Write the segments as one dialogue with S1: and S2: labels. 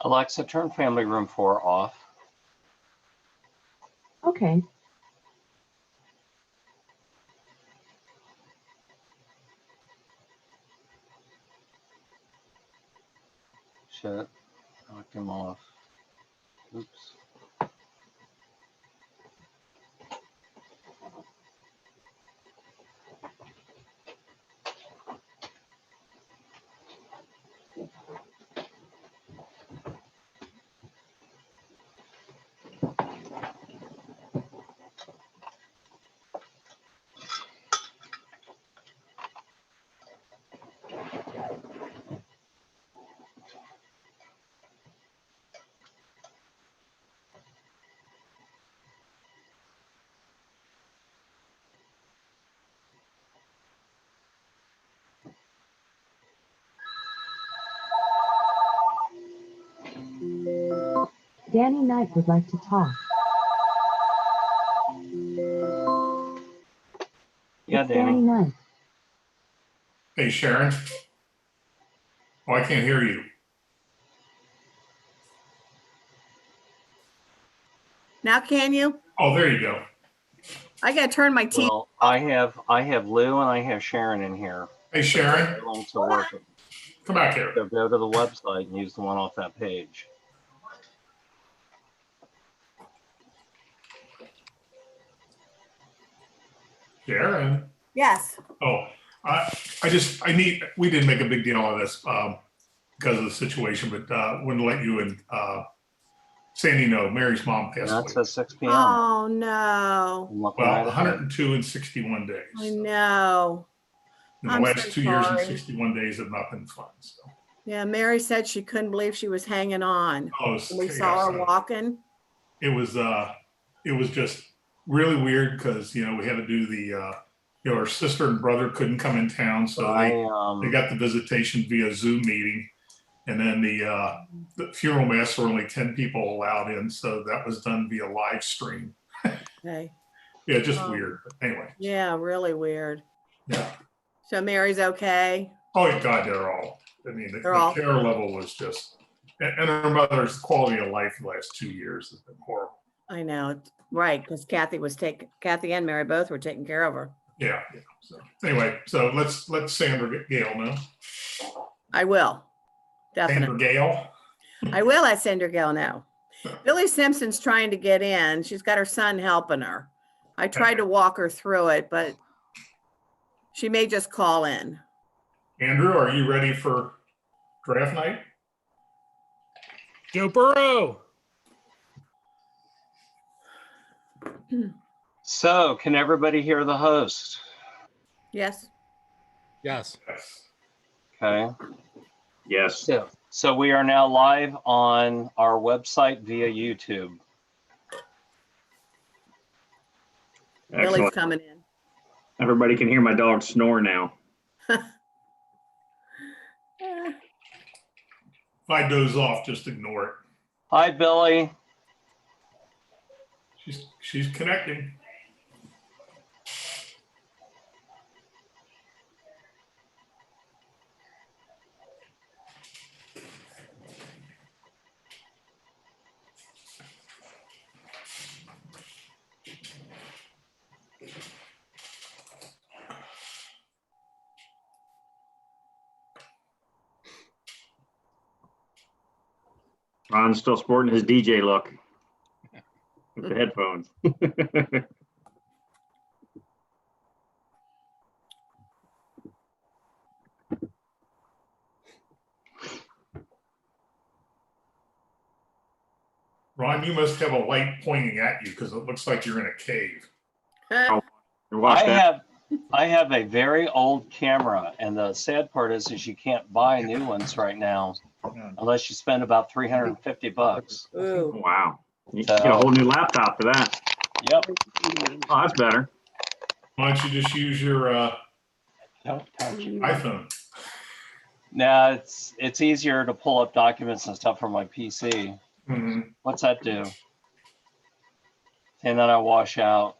S1: Alexa, turn family room 4 off.
S2: Okay.
S1: Shit, knocked him off. Oops.
S2: Danny Knight would like to talk.
S1: Yeah,
S2: It's Danny
S1: Danny.
S2: Knight.
S3: Hey, Sharon. Oh, I can't hear you.
S4: Now can you?
S3: Oh, there you go.
S4: I gotta turn my TV.
S1: Well, I have Lou and I have Sharon in here.
S3: Hey, Sharon,
S1: They're willing to work it.
S3: come back here.
S1: So go to the website and use the one off that page.
S3: Sharon.
S4: Yes.
S3: Oh, we didn't make a big deal of this because of the situation, but wanted to let you and Sandy know Mary's mom passed
S1: And that
S3: away.
S1: says 6 p.m.
S4: Oh no.
S1: I'm looking
S3: Well,
S1: right at it.
S3: 102 and 61 days.
S4: I know.
S3: And the
S4: I'm
S3: last
S4: so
S3: 2 years and
S4: sorry.
S3: 61 days have not been fun. So.
S4: Yeah, Mary said she couldn't believe she was hanging on.
S3: Oh,
S4: When we saw her walking.
S3: it was just really weird because we had to do the her sister and brother couldn't come in town, so they got the visitation via Zoom meeting, and then the funeral mass were only 10 people allowed in, so that was done via live stream.
S4: Okay.
S3: Yeah, just weird. But anyway.
S4: Yeah, really weird.
S3: Yeah.
S4: So Mary's okay.
S3: Oh God, they're all. I mean, the care level was just, and her mother's quality of life the last 2 years has been horrible.
S4: I know, right? Because Kathy and Mary both were taking care of her.
S3: Yeah. So anyway, so let's let Sandra Gale know.
S4: I will, definitely.
S3: Sandra Gale.
S4: I will let Sandra Gale know. Billy Simpson's trying to get in. She's got her son helping her. I tried to walk her through it, but she may just call in.
S3: Andrew, are you ready for draft night?
S5: Joe Burrow.
S1: So, can everybody hear the host?
S4: Yes.
S5: Yes.
S1: Okay.
S6: Yes.
S1: So we are now live on our website via YouTube.
S6: Excellent.
S4: Billy's coming in.
S6: Everybody can hear my dog snore now.
S3: If I doze off, just ignore it.
S1: Hi, Billy.
S3: She's connecting.
S6: Ron's still sporting his DJ look with the headphones.
S3: Ron, you must have a light pointing at you because it looks like you're in a cave.
S1: I have a very old camera, and the sad part is you can't buy new ones right now unless you spend about $350.
S4: Ooh.
S6: Wow. You get a whole new laptop for that.
S1: Yep.
S6: Oh, that's better.
S3: Why don't you just use your iPhone?
S1: Now it's easier to pull up documents and stuff from my PC.
S3: Mm-hmm.
S1: What's that do? And then I wash out.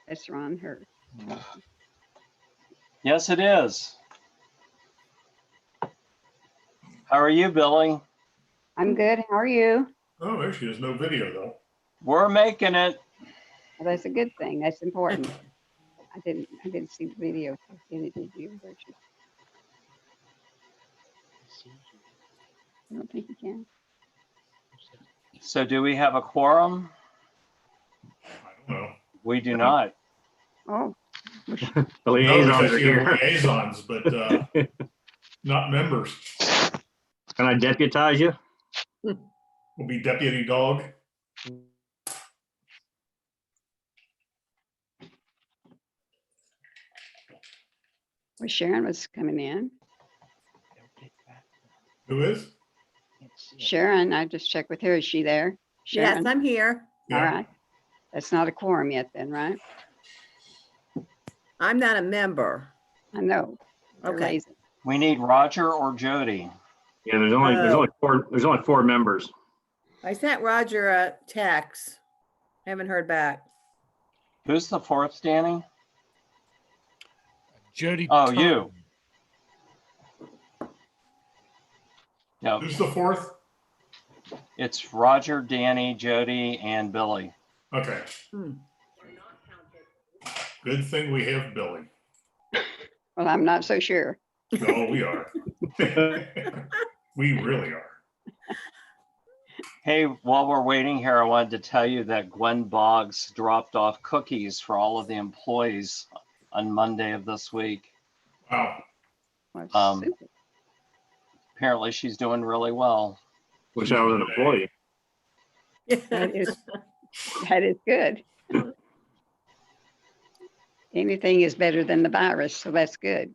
S7: That's Ron Hurt.
S1: Yes, it is. How are you, Billy?
S7: I'm good. How are you?
S3: Oh, there she is. No video though.
S1: We're making it.
S7: Well, that's a good thing. That's important. I didn't see the video. Did you? Richard? I don't think you can.
S1: So do we have a quorum?
S3: I don't know.
S1: We do not.
S7: Oh,
S6: The
S3: No,
S6: liaisons
S3: because
S6: are
S3: you have
S6: here.
S3: liaisons, but not members.
S6: Can I deputize you?
S3: Will be deputy dog.
S7: well, Sharon was coming in.
S3: Who is?
S7: Sharon, I just checked with her. Is she there?
S4: Yes,
S7: Sharon?
S4: I'm here.
S7: All
S3: Yeah.
S7: right. That's not a quorum yet then, right?
S4: I'm not a member.
S7: I know. They're
S4: Okay.
S7: lazy.
S1: We need Roger or Jody.
S6: Yeah, there's only four members.
S4: I sent Roger a text. Haven't heard back.
S1: Who's the fourth, Danny?
S5: Jody.
S1: Oh,
S5: Turner.
S1: you. No,
S3: Who's the fourth?
S1: it's Roger, Danny, Jody, and Billy.
S3: Okay.
S4: Hmm.
S3: Good thing we have Billy.
S7: Well, I'm not so sure.
S3: No, we are. We really are.
S1: Hey, while we're waiting here, I wanted to tell you that Gwen Boggs dropped off cookies for all of the employees on Monday of this week.
S3: Wow.
S7: Well, super.
S1: Apparently she's doing really well.
S6: Wish I was an employee.
S7: That is good. Anything is better than the virus, so that's good.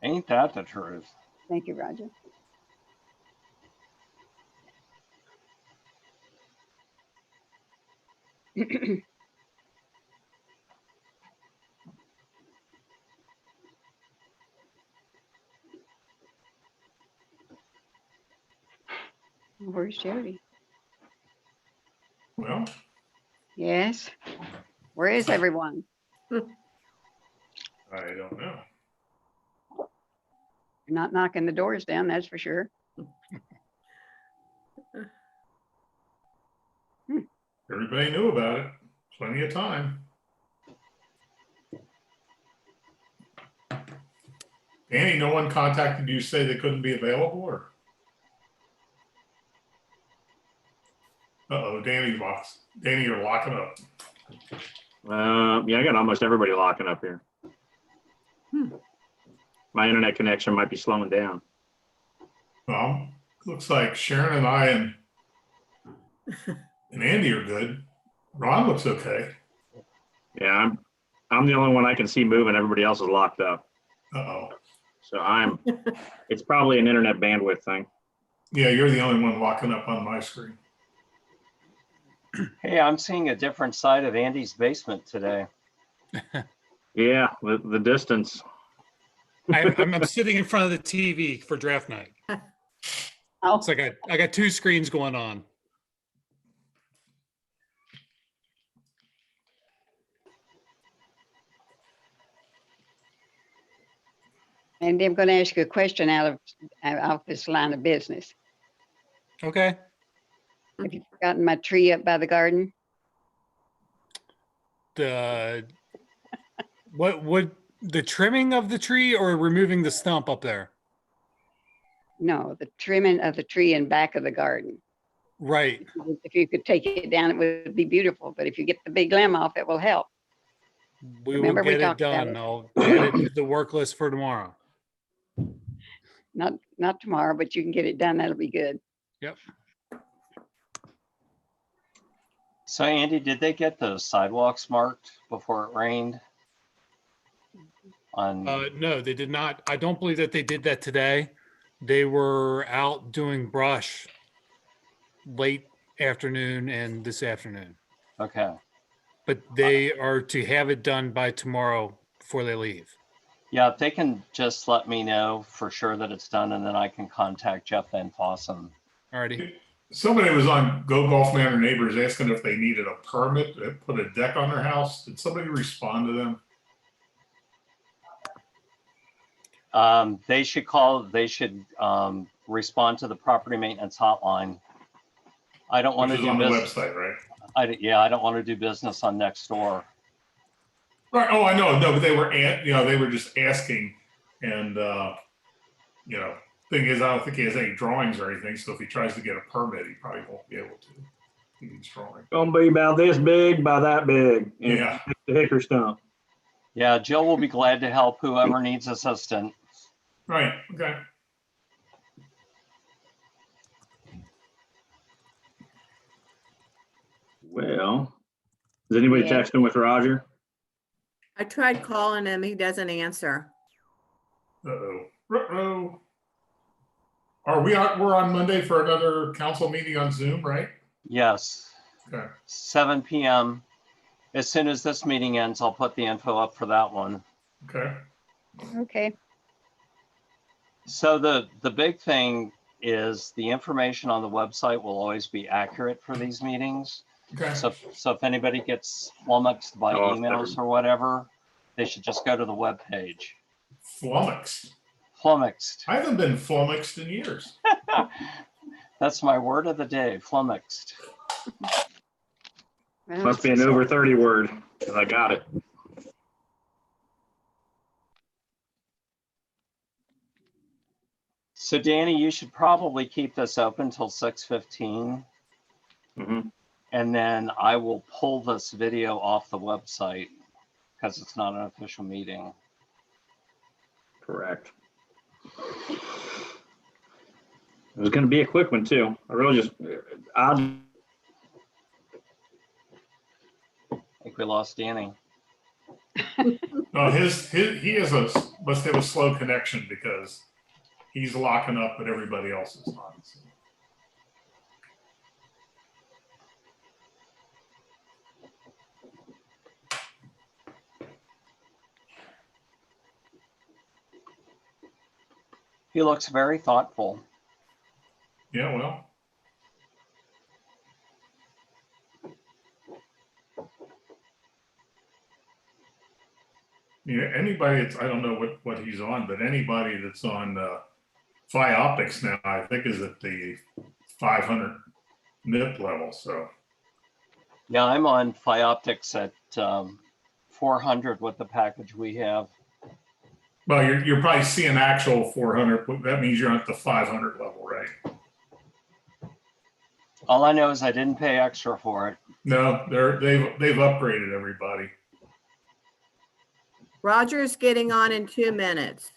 S1: Ain't that the truth?
S7: Thank you, Roger. Where's Jody?
S3: Well,
S7: Yes. Where is everyone?
S3: I don't know.
S7: You're not knocking the doors down, that's for sure.
S3: Everybody knew about it. Plenty of time. Danny, no one contacted you to say they couldn't be available, or? Uh-oh, Danny, you're locking up.
S6: Yeah, I got almost everybody locking up here. My internet connection might be slowing down.
S3: Well, looks like Sharon and I and Andy are good. Ron looks okay.
S6: Yeah, I'm the only one I can see moving. Everybody else is locked up.
S3: Uh-oh.
S6: So it's probably an internet bandwidth thing.
S3: Yeah, you're the only one locking up on my screen.
S1: Hey, I'm seeing a different side of Andy's basement today.
S6: Yeah, the distance.
S5: I'm sitting in front of the TV for draft night.
S7: Oh,
S5: It's like I got two screens going on.
S7: and I'm going to ask you a question out of this line of business.
S5: Okay.
S7: Have you forgotten my tree up by the garden?
S5: What would the trimming of the tree or removing the stump up there?
S7: No, the trimming of the tree in back of the garden.
S5: Right.
S7: If you could take it down, it would be beautiful. But if you get the big limb off, it will help.
S5: We
S7: Remember
S5: will
S7: we
S5: get it
S7: talked about
S5: done.
S7: it?
S5: I'll add it to the work list for tomorrow.
S7: Not tomorrow, but you can get it done. That'll be good.
S5: Yep.
S1: So Andy, did they get those sidewalks marked before it rained?
S5: No, they did not. I don't believe that they did that today. They were out doing brush late afternoon and this afternoon.
S1: Okay.
S5: But they are to have it done by tomorrow before they leave.
S1: Yeah, if they can just let me know for sure that it's done, and then I can contact Jeff Van Fossen.
S5: Alrighty.
S3: Somebody was on Go Golf Manor Neighbors asking if they needed a permit to put a deck on their house. Did somebody respond to them?
S1: They should call, they should respond to the property maintenance hotline. I don't want
S3: Which
S1: to
S3: is
S1: do
S3: on the
S1: business.
S3: website, right?
S1: I don't want to do business on next door.
S3: Right. Oh, I know. No, but they were, they were just asking, and thing is, I don't think he has any drawings or anything. So if he tries to get a permit, he probably won't be able to. He needs drawing.
S6: Gonna be about this big by that big. And
S3: Yeah.
S6: the hickory stump.
S1: Yeah, Jill will be glad to help whoever needs assistance.
S3: Right. Okay.
S6: Well, is anybody
S7: Yeah.
S6: texting with Roger?
S4: I tried calling him. He doesn't answer.
S3: Uh-oh. Uh-oh. We're on Monday for another council meeting on Zoom, right?
S1: Yes,
S3: Okay.
S1: 7 p.m. As soon as this meeting ends, I'll put the info up for that one.
S3: Okay.
S7: Okay.
S1: So the big thing is the information on the website will always be accurate for these meetings.
S3: Okay.
S1: So if anybody gets flummoxed by
S6: Oh,
S1: emails or whatever, they should just go to the web page.
S3: Flummoxed.
S1: Flummoxed.
S3: I haven't been flummoxed in years.
S1: That's my word of the day, flummoxed.
S7: Well,
S6: Must be an over 30 word, because I got it.
S1: So Danny, you should probably keep this open till 6:15,
S6: Mhm.
S1: and then I will pull this video off the website because it's not an official meeting.
S6: Correct. It was going to be a quick one too.
S1: I think we lost Danny.
S3: No, must have a slow connection because he's locking up, but everybody else is not. So.
S1: He looks very thoughtful.
S3: Yeah, well. Yeah, anybody that's, I don't know what he's on, but anybody that's on Phi Optics now, I think is at the 500 nip level. So
S1: Yeah, I'm on Phioptics at 400 with the package we have.
S3: well, you're probably seeing actual 400. But that means you're at the 500 level, right?
S1: All I know is I didn't pay extra for it.
S3: No, they've upgraded everybody.
S4: Roger's getting on in 2 minutes.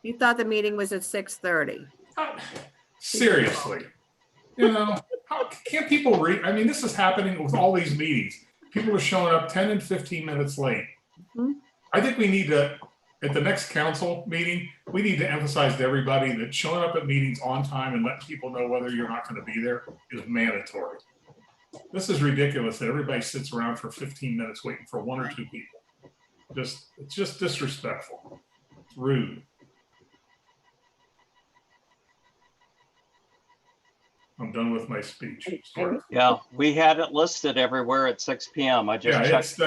S4: You thought the meeting was at 6:30.
S3: Seriously, how can't people read? I mean, this is happening with all these meetings. People are showing up 10 and 15 minutes late.
S4: Mhm.
S3: I think we need to, at the next council meeting, we need to emphasize to everybody that showing up at meetings on time and letting people know whether you're not going to be there is mandatory. This is ridiculous that everybody sits around for 15 minutes waiting for one or two people. It's just disrespectful. It's rude. I'm done with my speech. Sorry.
S1: Yeah, we had it listed everywhere at 6 p.m. I just
S3: Yeah,
S1: checked.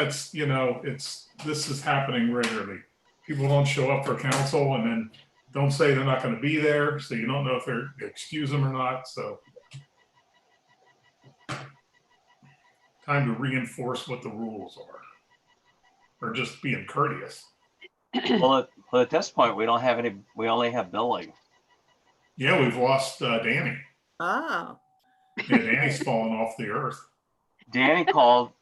S3: this is happening regularly. People don't show up for council and then don't say they're not going to be there, so you don't know if they're excuse them or not. So time to reinforce what the rules are, or just being courteous.
S1: Well, at this point, we don't have any. We only have Billy.
S3: Yeah, we've lost Danny.
S4: Oh,
S3: Yeah, Danny's fallen off the earth.
S1: Danny called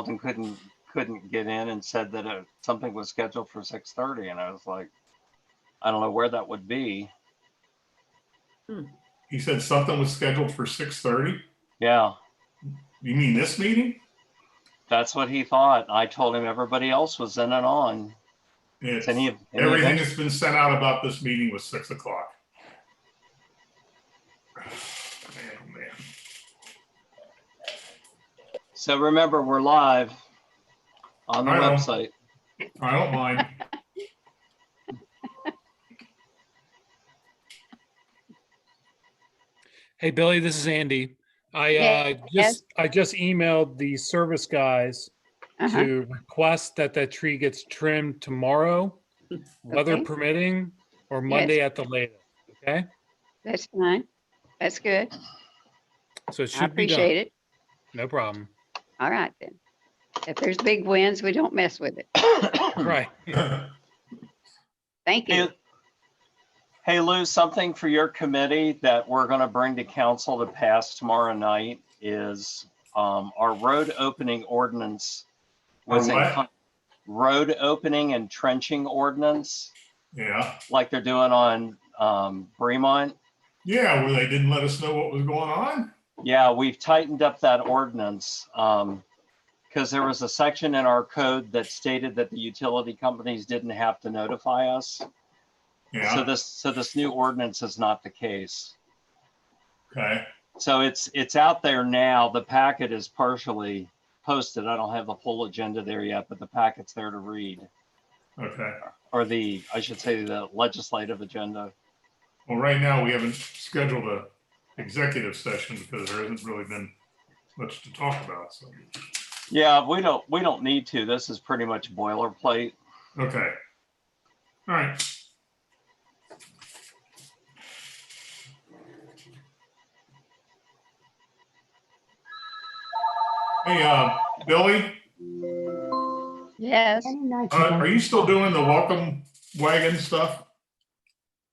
S1: and couldn't get in and said that something was scheduled for 6:30, and I was like, I don't know where that would be.
S3: He said something was scheduled for 6:30.
S1: Yeah,
S3: You mean this meeting?
S1: that's what he thought. I told him everybody else was in and on.
S3: It's,
S1: Any
S3: everything that's been sent out about this meeting was 6 o'clock. Man, oh man.
S1: So remember, we're live on the
S3: I know.
S1: website.
S3: I don't mind.
S5: Hey, Billy, this is Andy.
S7: Yes.
S5: I just emailed the service guys
S7: Uh-huh.
S5: to request that tree gets trimmed tomorrow weather
S7: Okay.
S5: permitting, or Monday at the latest, okay?
S7: That's fine. That's good.
S5: So it
S7: I
S5: should be done.
S7: appreciate it.
S5: No problem.
S7: All right then. If there's big winds, we don't mess with it.
S5: Right.
S7: Thank you.
S1: Hey, Lou, something for your committee that we're going to bring to council to pass tomorrow night is our road opening ordinance was road opening and trenching ordinance,
S3: Yeah.
S1: like they're doing on Fremont.
S3: Yeah, where they didn't let us know what was going on.
S1: Yeah, we've tightened up that ordinance because there was a section in our code that stated that the utility companies didn't have to notify us.
S3: Yeah.
S1: So this new ordinance is not the case.
S3: Okay.
S1: So it's out there now. The packet is partially posted. I don't have the full agenda there yet, but the packet's there to read.
S3: Okay.
S1: Or I should say the legislative agenda.
S3: Well, right now we haven't scheduled a executive session because there hasn't really been much to talk about. So.
S1: Yeah, we don't need to. This is pretty much boilerplate.
S3: Okay. All right. Hey, Billy,
S7: Yes.
S2: Any night you'd like
S3: are
S2: to
S3: you still
S2: talk.
S3: doing the welcome wagon stuff?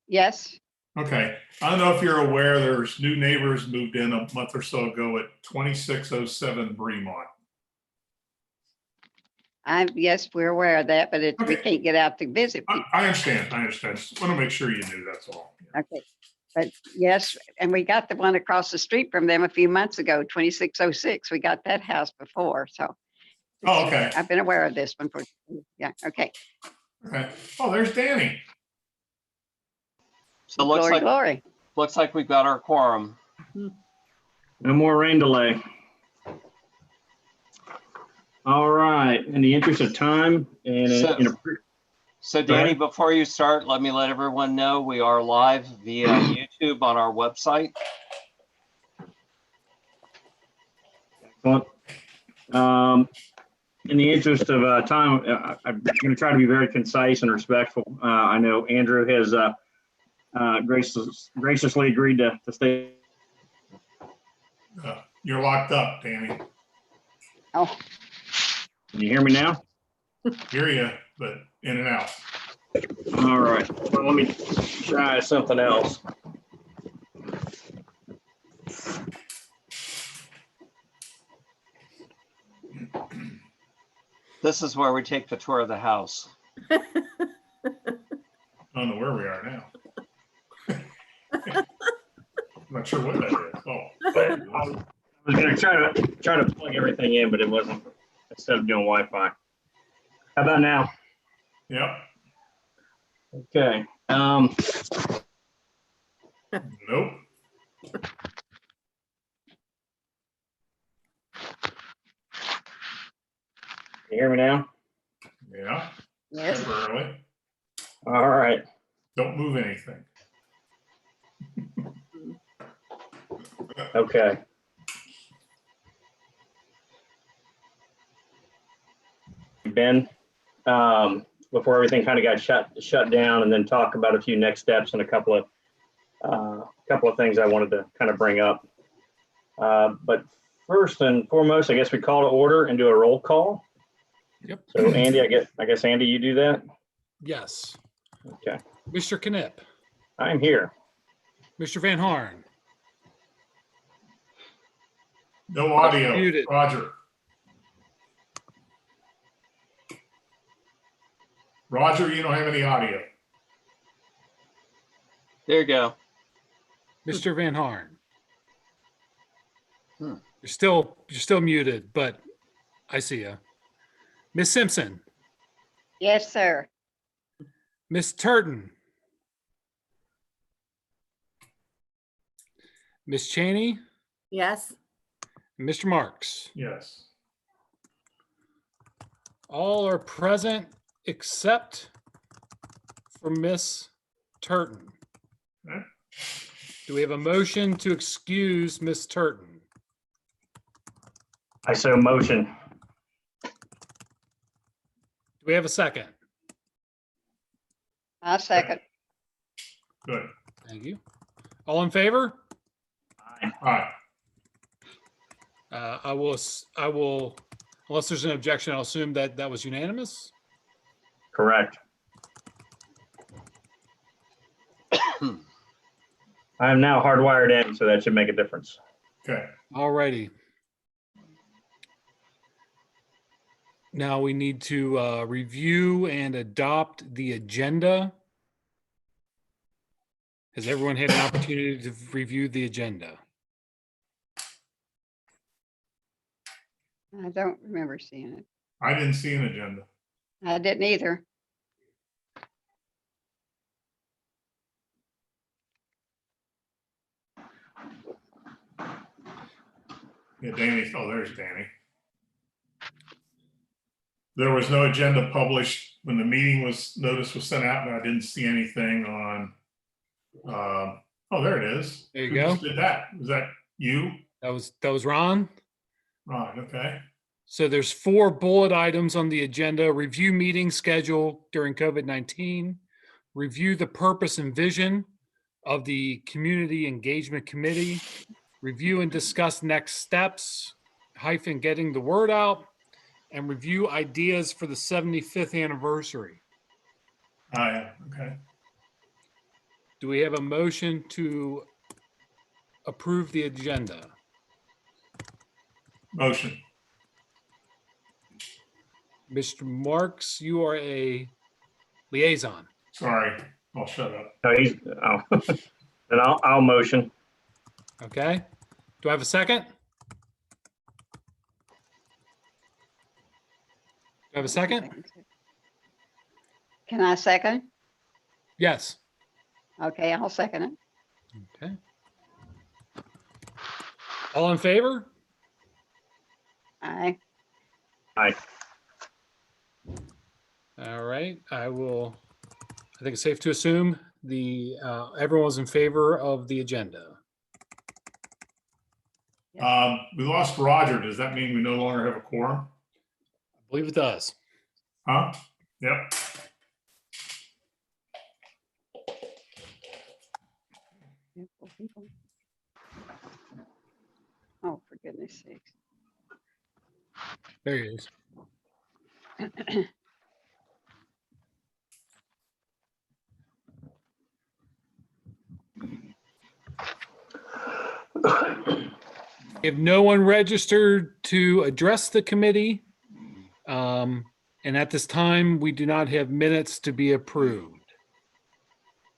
S7: Yes.
S3: Okay. I don't know if you're aware, there's new neighbors moved in a month or so ago at 2607 Bremont.
S7: Yes, we're aware of that, but we
S3: Okay.
S7: can't get out to visit people.
S3: I understand. Just want to make sure you knew, that's all.
S7: Okay. But yes, and we got the one across the street from them a few months ago, 2606. We got that house before, so.
S3: Oh, okay.
S7: I've been aware of this one for, yeah, okay.
S3: Okay. Oh, there's Danny.
S1: So it
S7: Glory.
S1: looks like we've got our quorum.
S6: No more rain delay. All right, in the interest of time
S1: So Danny, before you start, let everyone know we are live via YouTube on our website.
S6: excellent. In the interest of time, I'm going to try to be very concise and respectful. I know Andrew has graciously agreed to stay.
S3: You're locked up, Danny.
S7: Oh,
S6: Can you hear me now?
S3: Hear you, but in and out.
S6: All right. Well, let me try something else.
S1: This is where we take the tour of the house.
S3: I don't know where we are now. I'm not sure what that is. Oh,
S6: I was going to try to plug everything in, but it wasn't, instead of doing Wi-Fi. How about now?
S3: yep.
S6: Okay.
S3: Nope.
S6: Can you hear me now?
S3: Yeah.
S7: yes.
S3: Temporarily.
S6: All right.
S3: Don't move anything.
S6: Okay. Ben, before everything kind of got shut down, and then talk about a few next steps and a couple of things I wanted to kind of bring up. But first and foremost, I guess we call to order and do a roll call.
S5: Yep.
S6: So Andy, I guess Andy, you do that.
S5: Yes.
S6: Okay.
S5: Mr. Knipp,
S6: I'm here.
S5: Mr. Van Horn,
S3: No audio.
S5: Muted.
S3: Roger. Roger, you don't have any audio.
S1: There you go.
S5: Mr. Van Horn.
S1: Hmm.
S5: You're still muted, but I see you. Miss Simpson,
S7: Yes, sir.
S5: Miss Turton, Miss Cheney,
S4: Yes.
S5: and Mr. Marks.
S3: Yes.
S5: All are present except for Miss Turton.
S3: Okay.
S5: Do we have a motion to excuse Miss Turton?
S6: I so motion.
S5: Do we have a second?
S7: I second.
S3: Good.
S5: Thank you. All in favor?
S3: All right.
S5: I will, unless there's an objection, I'll assume that that was unanimous.
S6: Correct. I am now hardwired in, so that should make a difference.
S3: Okay.
S5: All righty. Now we need to review and adopt the agenda. Has everyone had an opportunity to review the agenda?
S7: I don't remember seeing it.
S3: I didn't see an agenda.
S7: I didn't either.
S3: Yeah, Danny. Oh, there's Danny. There was no agenda published when the meeting notice was sent out, and I didn't see anything on. Oh, there it is.
S5: There you
S3: Who
S5: go.
S3: just did that? Was that you?
S5: That was Ron.
S3: Right. Okay.
S5: So there's 4 bullet items on the agenda: review meeting schedule during COVID-19, review the purpose and vision of the Community Engagement Committee, review and discuss next steps, getting the word out, and review ideas for the 75th anniversary.
S3: Oh, yeah. Okay.
S5: Do we have a motion to approve the agenda?
S3: Motion.
S5: Mr. Marks, you are a liaison.
S3: Sorry. I'll shut up.
S6: No, then I'll motion.
S5: Okay. Do I have a second? Do I have a second?
S7: Can I second?
S5: Yes.
S7: Okay, I'll second it.
S5: Okay. All in favor?
S7: Aye.
S6: Aye.
S5: All right. I think it's safe to assume everyone's in favor of the agenda.
S3: We lost Roger. Does that mean we no longer have a quorum?
S5: I believe it does.
S3: Huh? Yep.
S7: Oh, for goodness sakes.
S5: There he is. If no one registered to address the committee, and at this time, we do not have minutes to be approved.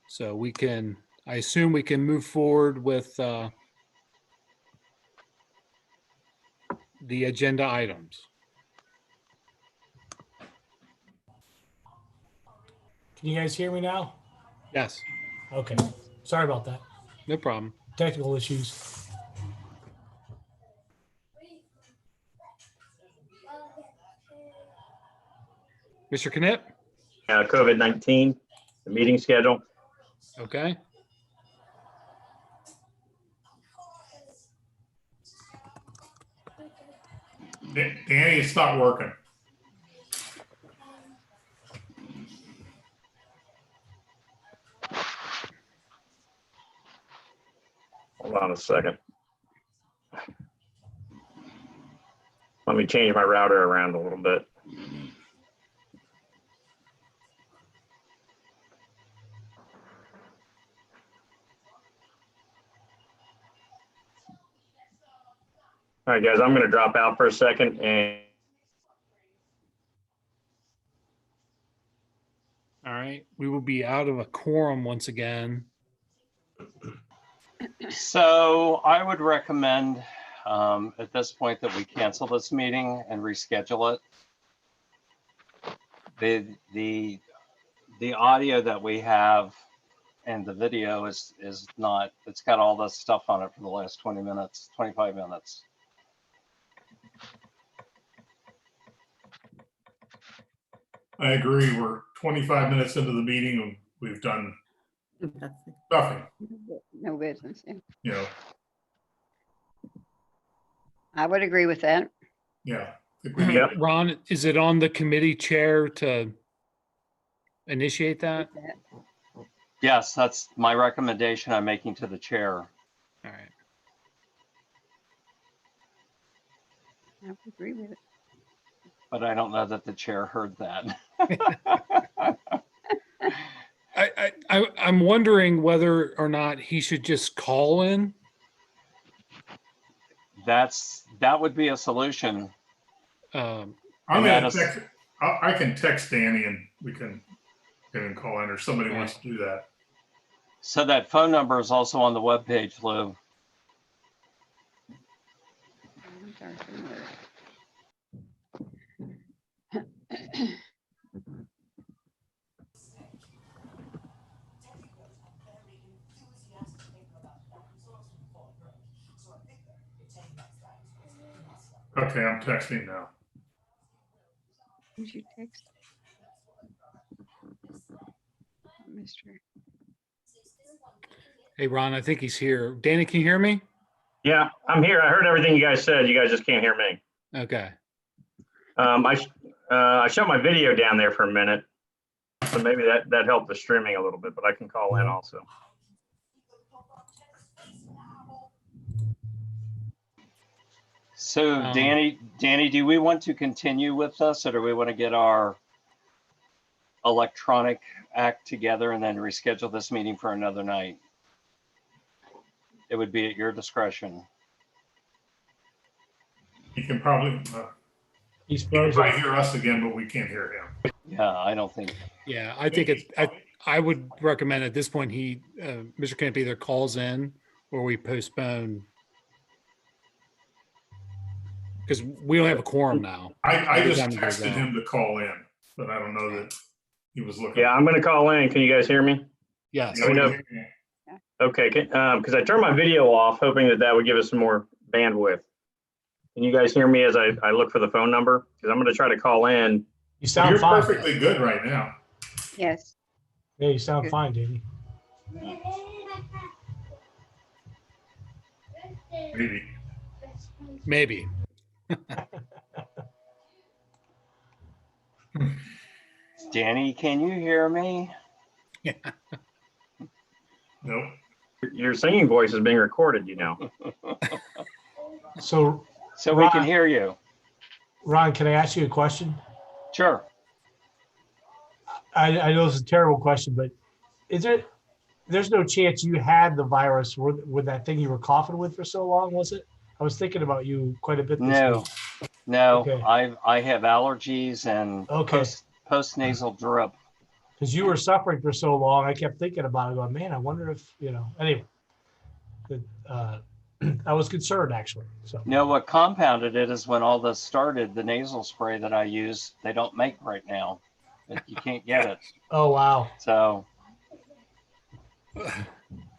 S5: So I assume we can move forward with the agenda items.
S8: Can you guys hear me now?
S5: Yes,
S8: Okay. Sorry about that.
S5: no problem.
S8: Technical issues.
S5: Mr. Knipp?
S6: COVID-19, the meeting schedule.
S5: Okay.
S3: Danny, it's not working.
S6: Hold on a second. Let me change my router around a little bit. All right, guys, I'm going to drop out for a second and
S5: All right. We will be out of a quorum once again.
S1: So I would recommend at this point that we cancel this meeting and reschedule it. The audio that we have and the video is not, it's got all this stuff on it for the last 20 minutes, 25 minutes.
S3: I agree. We're 25 minutes into the meeting and we've done nothing,
S7: No business. Yeah.
S3: you know.
S7: I would agree with that.
S3: Yeah. I think we need-
S6: Yep.
S5: Ron, is it on the committee chair to initiate that?
S1: Yes, that's my recommendation I'm making to the chair.
S5: All right.
S7: I would agree with it.
S1: But I don't know that the chair heard that.
S5: I'm wondering whether or not he should just call in.
S1: That would be a solution.
S3: I'm
S1: And
S3: gonna
S1: that is-
S3: text, I can text Danny and we can call in, or somebody
S5: Okay.
S3: wants to do that.
S1: So that phone number is also on the webpage, Lou.
S7: I'm sorry, I couldn't hear it.
S3: Okay, I'm texting now.
S7: Did you text? Mr.
S5: Hey, Ron, I think he's here. Danny, can you hear me?
S6: Yeah, I'm here. I heard everything you guys said. You guys just can't hear me.
S5: Okay.
S6: I shut my video down there for a minute. So maybe that helped the streaming a little bit, but I can call in also.
S1: So Danny, do we want to continue with this, or do we want to get our electronic act together and then reschedule this meeting for another night? It would be at your discretion.
S3: He can probably,
S8: He's
S3: he can
S8: frozen.
S3: probably hear us again, but we can't hear him.
S1: Yeah, I don't think.
S5: Yeah, I think I would recommend at this point Mr. Kemp either calls in or we postpone, because we don't have a quorum now.
S3: I
S5: Every
S3: just
S5: time he goes
S3: texted
S5: out.
S3: him to call in, but I don't know that he was looking.
S6: Yeah, I'm going to call in. Can you guys hear me?
S5: Yes.
S3: Yeah, we
S6: know.
S3: can hear you.
S6: Okay, because I turned my video off, hoping that would give us some more bandwidth. Can you guys hear me as I look for the phone number? Because I'm going to try to call in.
S8: You sound
S3: You're
S8: fine.
S3: perfectly good right now.
S7: Yes.
S8: Yeah, you sound fine, Danny.
S3: Maybe.
S5: Maybe.
S1: Danny, can you hear me?
S3: Nope.
S6: Your singing voice is being recorded, you know.
S8: So,
S1: So we can
S8: Ron-
S1: hear you.
S8: Ron, can I ask you a question?
S1: Sure.
S8: I know it's a terrible question, but there's no chance you had the virus with that thing you were coughing with for so long, was it? I was thinking about you quite a bit this
S1: No.
S8: week.
S1: No,
S8: Okay.
S1: I have allergies and
S8: Okay.
S1: post nasal drip.
S8: Because you were suffering for so long, I kept thinking about it, going, man, I wonder if, anyway. I was concerned, actually, so.
S1: You know what compounded it is when all this started, the nasal spray that I use, they don't make right now. You can't get it.
S8: Oh, wow.
S1: So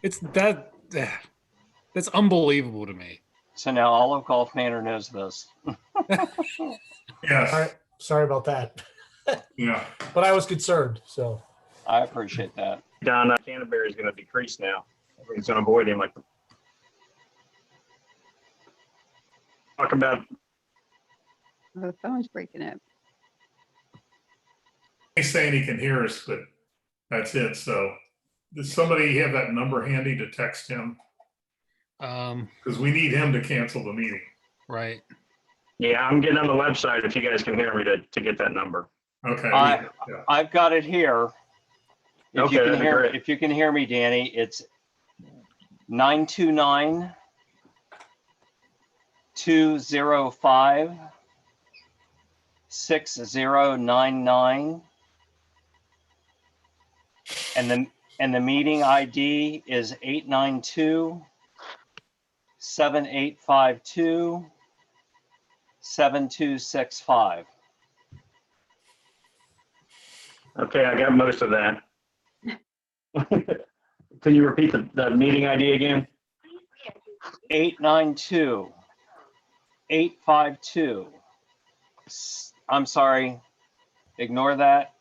S5: It's that's unbelievable to me.
S1: so now all of Golf Manor knows this.
S3: Yes.
S8: Sorry about that.
S3: Yeah.
S8: But I was concerned, so.
S1: I appreciate that.
S6: Don Canterbury is going to decrease now. Everybody's going to avoid him. Like, talk about.
S7: The phone's breaking up.
S3: He's saying he can hear us, but that's it. So does somebody have that number handy to text him? Because we need him to cancel the meeting.
S5: Right.
S6: Yeah, I'm getting on the website if you guys can hear me to get that number.
S3: Okay.
S1: I-
S3: Yeah.
S1: I've got it here.
S6: Okay, that'd be great.
S1: If you can hear me, Danny, it's 929 205 6099. And the meeting ID is 892 7852 7265.
S6: Okay, I got most of that. Can you repeat the meeting ID again?
S1: 892 852. I'm sorry, ignore that.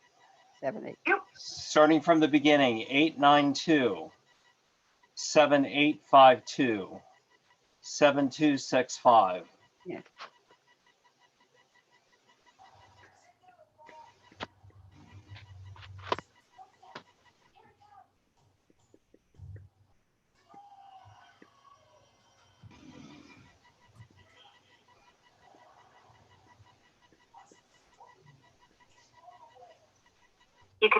S7: 7-8.
S1: Starting from the beginning, 892 7852 7265.
S7: Yeah.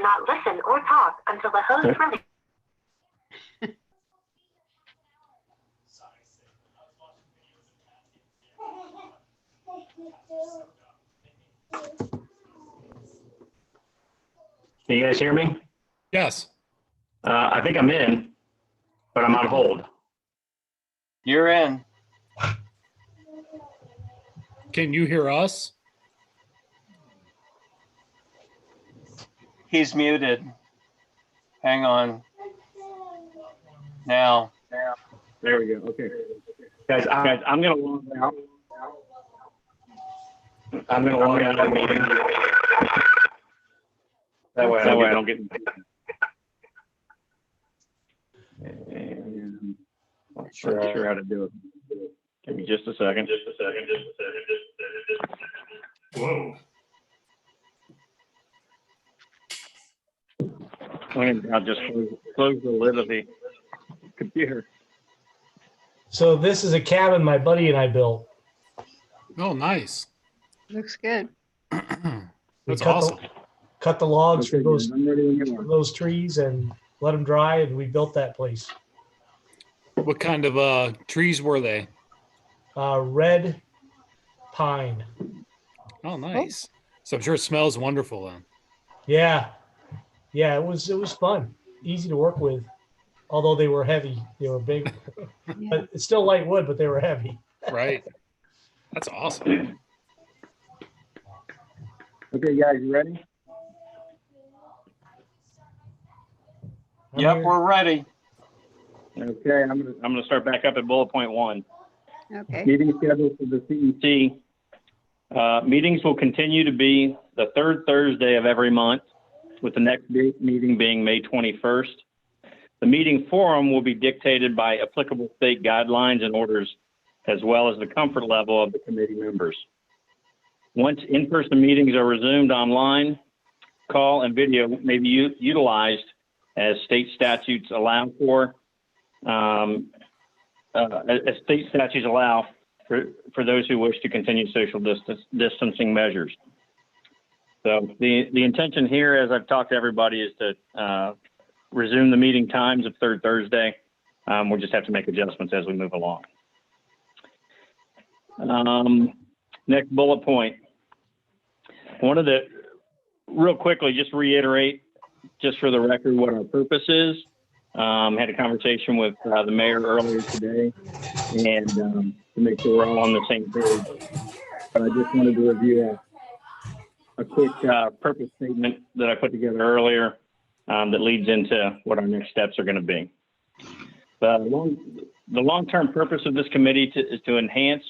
S9: not listen or talk until the host releases.
S6: Can you guys hear me?
S5: Yes.
S6: I think I'm in, but I'm on hold.
S1: You're in.
S5: Can you hear us?
S1: He's muted. Hang on. Now.
S6: There we go. Okay. Guys, I'm going to log out. I'm going to log out of the meeting. That way I don't get. And not sure how to do it. Give me just a second.
S3: Whoa.
S6: I'll just close the lid of the computer.
S8: So this is a cabin my buddy and I built.
S5: Oh, nice.
S7: Looks good.
S5: That's
S8: cut
S5: awesome.
S8: Cut the logs
S6: Okay,
S8: for those
S6: I'm ready when you are.
S8: those trees and let them dry, and we built that place.
S5: What kind of trees were they?
S8: Red pine.
S5: Oh, nice. So I'm sure it smells wonderful then.
S8: Yeah, it was fun, easy to work with. Although they were heavy, they were big, but it's still light wood, but they were heavy.
S5: Right. That's awesome.
S6: Okay, guys, you ready?
S8: I'm
S1: Yep,
S8: here.
S1: we're ready.
S6: Okay, I'm gonna start back up at bullet point 1.
S7: Okay.
S6: Meeting schedule for the CEC. Meetings will continue to be the third Thursday of every month, with the next meeting being May 21st. The meeting forum will be dictated by applicable state guidelines and orders, as well as the comfort level of the committee members. Once in-person meetings are resumed online, call and video may be utilized as state statutes allow for, as state statutes allow for those who wish to continue social distancing measures. So the intention here, as I've talked to everybody, is to resume the meeting times of third Thursday. We'll just have to make adjustments as we move along. Next bullet point. I wanted to real quickly just reiterate, just for the record, what our purpose is. Had a conversation with the mayor earlier today, and to make sure we're all on the same page. But I just wanted to review a quick purpose statement that I put together earlier that leads into what our next steps are going to be. The long-term purpose of this committee is to enhance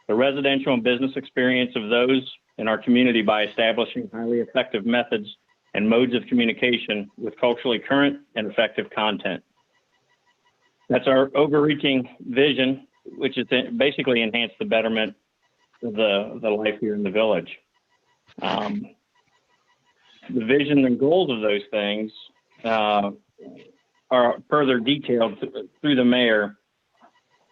S6: the residential and business experience of those in our community by establishing highly effective methods and modes of communication with culturally current and effective content. That's our overreaching vision, which is to basically enhance the betterment of the life here in the village. The vision and goals of those things are further detailed through the mayor.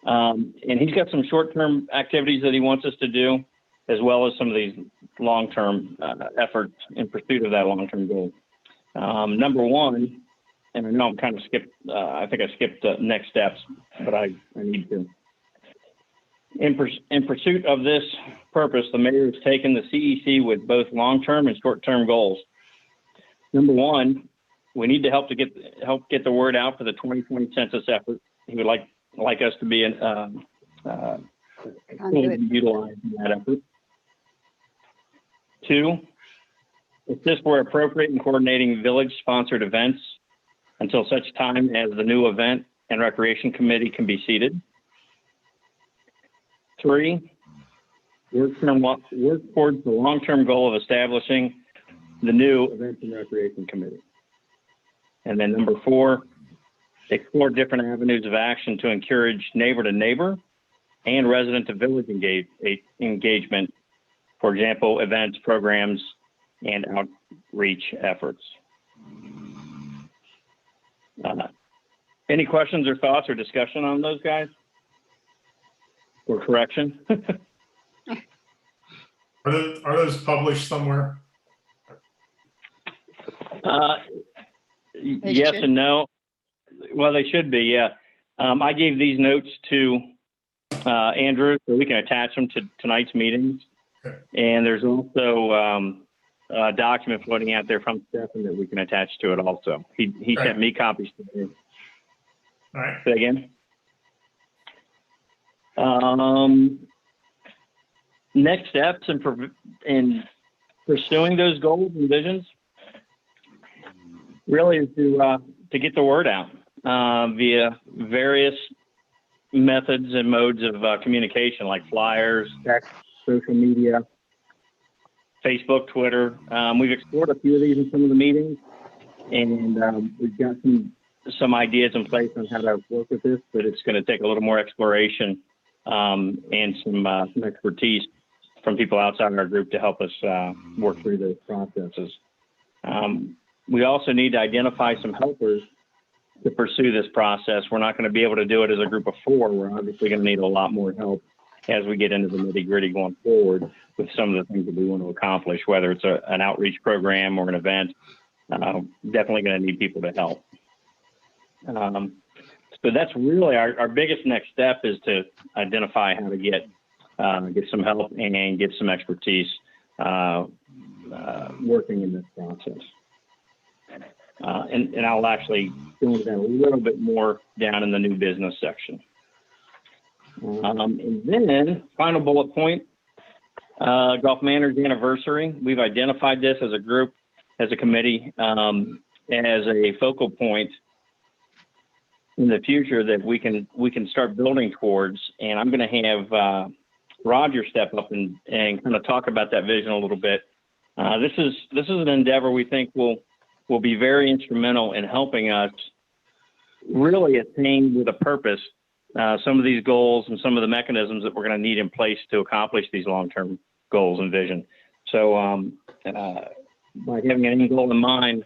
S6: And he's got some short-term activities that he wants us to do, as well as some of these long-term efforts in pursuit of that long-term goal. Number one, and I know I'm kind of I think I skipped next steps, but I need to. In pursuit of this purpose, the mayor has taken the CEC with both long-term and short-term goals. Number one, we need to help get the word out for the 2020 census effort. He would like us to be utilized in that effort. 2, assist where appropriate in coordinating village-sponsored events until such time as the new event and recreation committee can be seated. 3, work towards the long-term goal of establishing the new events and recreation committee. And then number 4, explore different avenues of action to encourage neighbor-to-neighbor and resident-to-village engagement. For example, events, programs, and outreach efforts. Any questions or thoughts or discussion on those guys? Or correction?
S3: Are those published somewhere?
S6: Yes
S7: should.
S6: and no. Well, they should be, yeah. I gave these notes to Andrew so we can attach them to tonight's meetings.
S3: Okay.
S6: And there's also a document floating out there from Stefan that we can attach to it also. He
S3: Okay.
S6: sent me copies today.
S3: All right.
S6: Say again. Next steps in pursuing those goals and visions really is to get the word out via various methods and modes of communication, like flyers, text, social media, Facebook, Twitter. We've explored a few of these in some of the meetings, and we've got some ideas in place on how to work with this, but it's going to take a little more exploration and some expertise from people outside our group to help us work through those processes. We also need to identify some helpers to pursue this process. We're not going to be able to do it as a group of 4. We're obviously going to need a lot more help as we get into the nitty-gritty going forward with some of the things that we want to accomplish, whether it's an outreach program or an event. Definitely going to need people to help. So that's really our biggest next step, is to identify how to get some help and get some expertise working in this process. And I'll actually go into that a little bit more down in the new business section. And then final bullet point, Gulf Manor's anniversary. We've identified this as a group, as a committee, as a focal point in the future that we can start building towards. And I'm going to have Roger step up and kind of talk about that vision a little bit. This is an endeavor we think will be very instrumental in helping us really attain with a purpose some of these goals and some of the mechanisms that we're going to need in place to accomplish these long-term goals and vision. So by having an end goal in mind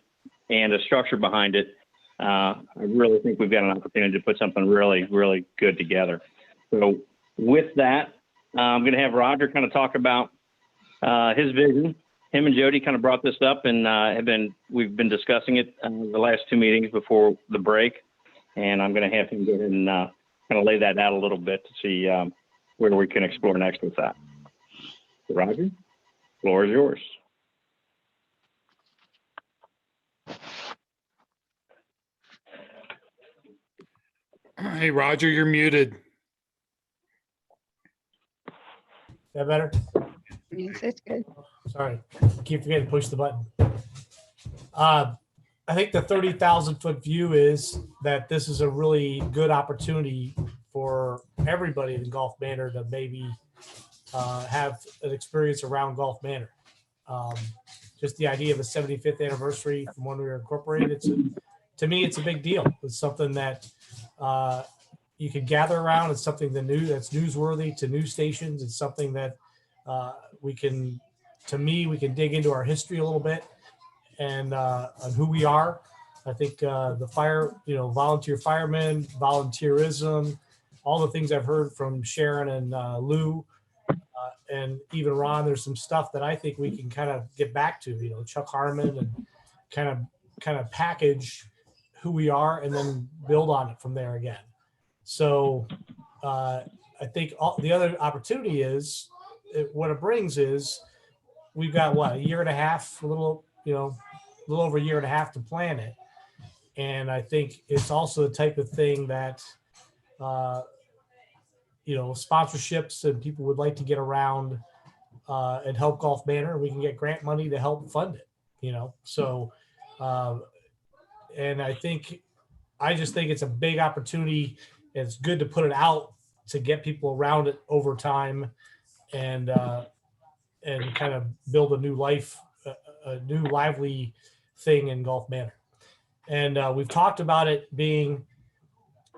S6: and a structure behind it, I really think we've got an opportunity to put something really, really good together. So with that, I'm going to have Roger kind of talk about his vision. Him and Jody kind of brought this up, and we've been discussing it the last 2 meetings before the break. And I'm going to have him go ahead and kind of lay that out a little bit to see where we can explore next with that. So Roger, floor is yours.
S5: Hey, Roger, you're muted.
S8: Is that better?
S7: Yes, that's good.
S8: Sorry, I keep forgetting to push the button. I think the 30,000-foot view is that this is a really good opportunity for everybody in Gulf Manor to maybe have an experience around Gulf Manor. Just the idea of a 75th anniversary from when we were incorporated, to me, it's a big deal. It's something that you can gather around. It's something that's newsworthy to news stations. It's something that we can dig into our history a little bit and on who we are. I think the volunteer firemen, volunteerism, all the things I've heard from Sharon and Lou and even Ron, there's some stuff that I think we can kind of get back to, Chuck Harmon, and kind of package who we are and then build on it from there again. So I think the other opportunity is what it brings is we've got a year and a half, a little over a year and a half to plan it. And I think it's also the type of thing that, sponsorships and people would like to get around and help Gulf Manor. We can get grant money to help fund it, So, and I just think it's a big opportunity. It's good to put it out to get people around it over time and kind of build a new life, a new lively thing in Gulf Manor. And we've talked about it being,